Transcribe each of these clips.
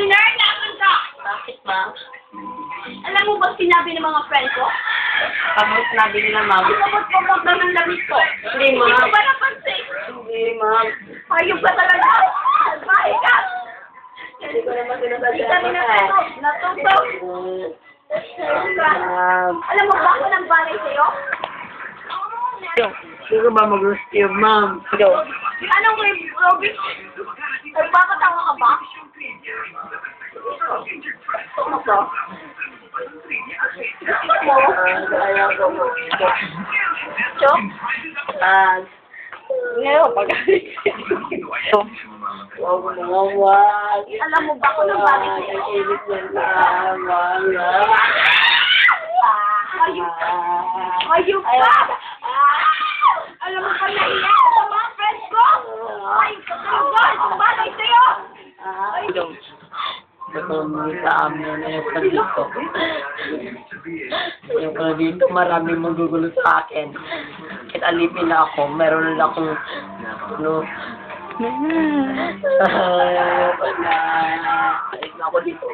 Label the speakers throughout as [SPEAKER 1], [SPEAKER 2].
[SPEAKER 1] Dinner, nasan ka?
[SPEAKER 2] Bakit ba?
[SPEAKER 1] Alam mo ba sinabi ng mga friend ko?
[SPEAKER 2] Ano sinabi nila, ma'am?
[SPEAKER 1] Sinabot mo ba daw ng damit ko?
[SPEAKER 2] Hindi,
[SPEAKER 1] Hindi
[SPEAKER 2] ma'am.
[SPEAKER 1] mo ba napansin?
[SPEAKER 2] Hindi, ma'am.
[SPEAKER 1] Ayun ba talaga? Bahay ka!
[SPEAKER 2] Hindi ko naman sinasabi
[SPEAKER 1] Hindi kami natutok. Alam mo ba ako ng balay sa'yo?
[SPEAKER 2] Hindi ko ba mag-steer, ma'am?
[SPEAKER 1] Anong way, Robin? Nagpapatawa ka ba? Gusto mo ba? Gusto mo?
[SPEAKER 2] Ayaw ko mo.
[SPEAKER 1] Chok?
[SPEAKER 2] Ngayon, pag-alit. Wag.
[SPEAKER 1] Alam mo ba ako ng balay
[SPEAKER 2] Ang
[SPEAKER 1] sa'yo?
[SPEAKER 2] init yan, ma'am. Wag.
[SPEAKER 1] Ayun ka! Ayun ka! Alam mo ba nahiya ako sa mga friends ko? Ayun ka talaga! Ang balay sa'yo!
[SPEAKER 2] Sa amin na yung dito. Yung dito, maraming magugulo sa akin. Kahit alipin na ako, meron na akong, ayoko na. Ayos na ako dito.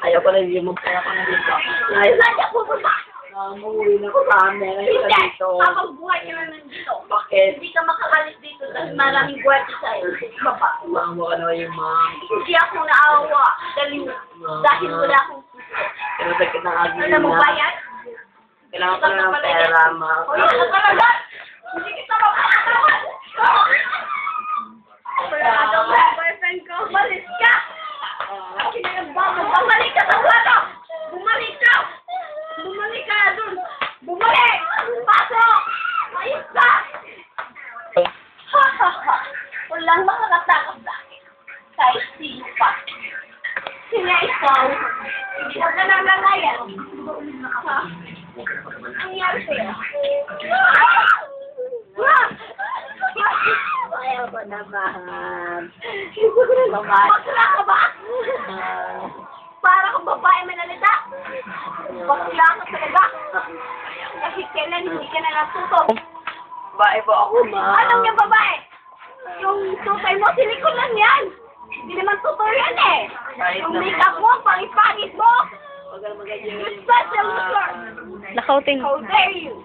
[SPEAKER 2] Ayoko na dito. Magkaya ko na dito. Ayos na ako pupunta. Umuwi na ko sa amin. Ayoko na dito.
[SPEAKER 1] Papagbuhay ka na nandito.
[SPEAKER 2] Bakit?
[SPEAKER 1] Hindi ka makakalis dito dahil maraming gwardiya sa'yo. Baba.
[SPEAKER 2] Maawa ka naman yung ma'am.
[SPEAKER 1] Hindi ako naawa dahil wala akong puso.
[SPEAKER 2] Pero sakit ng agin
[SPEAKER 1] Alam mo ba yan?
[SPEAKER 2] Kailangan ko na ng pera, ma'am.
[SPEAKER 1] O yan na talaga! Hindi kita makakatawan! Boyfriend ko, balis ka! Bumalik ka sa kwarto! Bumalik ka! Bumalik ka dun! Bumalik! Pasok! Ayos ka! Ha ha ha! Walang makakatakot sa akin. Kahit sino pa. Kaya ikaw, hindi ka nangangayan. Ha? Ang nangyari sa'yo?
[SPEAKER 2] Ayaw ko naman.
[SPEAKER 1] Bakla ka ba? Para kang babae manalita. Bakla ka talaga. Kasi kailan hindi ka na natuto.
[SPEAKER 2] Bae po ako, ma'am.
[SPEAKER 1] Anong yung babae? Yung tutay mo, silikon lang yan. Hindi naman tutor yan eh. Yung makeup mo, pangit-pangit mo.
[SPEAKER 2] Huwag ka naman ganyan.
[SPEAKER 1] You're special, sir.
[SPEAKER 3] Nakauting.
[SPEAKER 1] How dare you?